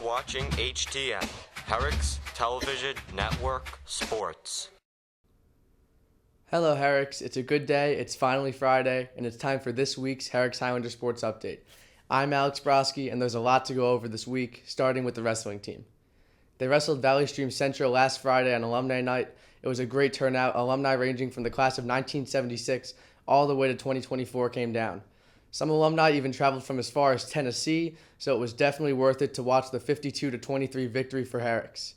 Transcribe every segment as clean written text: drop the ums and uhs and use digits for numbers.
watching HTN, Herricks Television Network Sports. Hello Herricks, it's a good day, it's finally Friday, and it's time for this week's Herricks Highlander Sports Update. I'm Alex Brosky, and there's a lot to go over this week, starting with the wrestling team. They wrestled Valley Stream Central last Friday on Alumni Night. It was a great turnout. Alumni ranging from the class of 1976 all the way to 2024 came down. Some alumni even traveled from as far as Tennessee, so it was definitely worth it to watch the 52-23 victory for Herricks.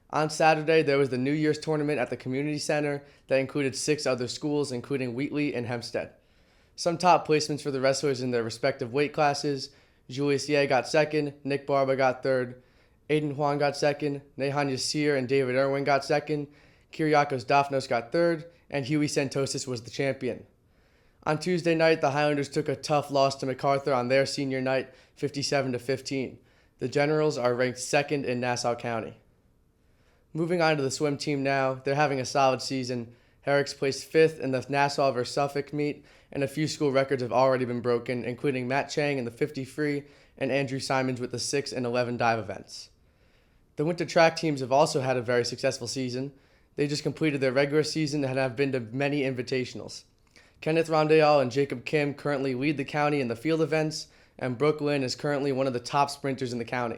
On Saturday, there was the New Year's tournament at the Community Center that included 6 other schools, including Wheatley and Hempstead. Some top placements for the wrestlers in their respective weight classes: Julius Ye got second, Nick Barba got third, Aiden Juan got second, Nehan Yasir and David Irwin got second, Kyriakos Daphnos got third, and Huey Santosis was the champion. On Tuesday night, the Highlanders took a tough loss to MacArthur on their senior night, 57-15. The Generals are ranked second in Nassau County. Moving on to the swim team now, they're having a solid season. Herricks placed 5th in the Nassau vs. Suffolk meet, and a few school records have already been broken, including Matt Chang in the 50 free and Andrew Simons with the 6 and 11 dive events. The winter track teams have also had a very successful season. They just completed their regular season and have been to many invitationals. Kenneth Rondeal and Jacob Kim currently lead the county in the field events, and Brooke Lynn is currently one of the top sprinters in the county.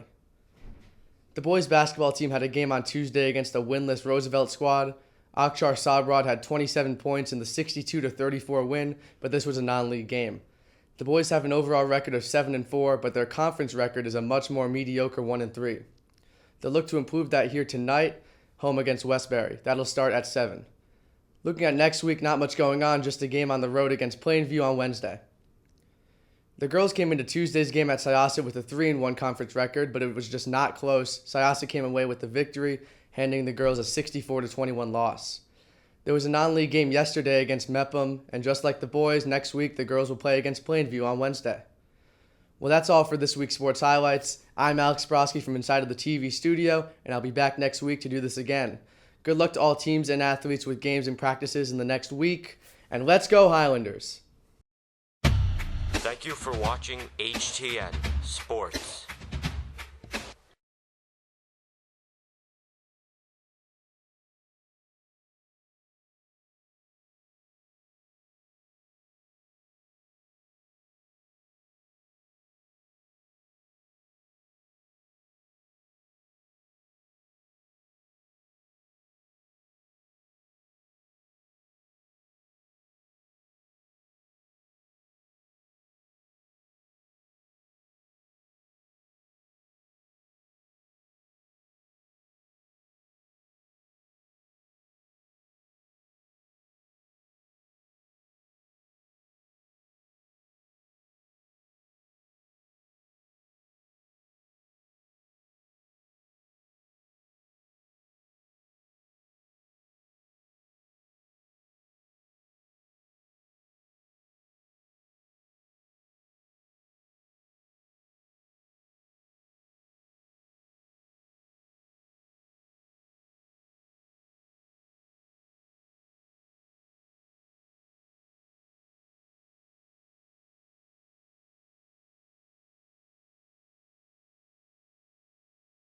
The boys basketball team had a game on Tuesday against the winless Roosevelt squad. Akshar Sabrad had 27 points in the 62-34 win, but this was a non-league game. The boys have an overall record of 7-4, but their conference record is a much more mediocre 1-3. They'll look to improve that here tonight, home against Westbury. That'll start at 7. Looking at next week, not much going on, just a game on the road against Plainview on Wednesday. The girls came into Tuesday's game at Syosset with a 3-1 conference record, but it was just not close. Syosset came away with the victory, handing the girls a 64-21 loss. There was a non-league game yesterday against Mepham, and just like the boys, next week the girls will play against Plainview on Wednesday. Well, that's all for this week's Sports Highlights. I'm Alex Brosky from inside of the TV studio, and I'll be back next week to do this again. Good luck to all teams and athletes with games and practices in the next week, and let's go Highlanders! Thank you for watching HTN Sports.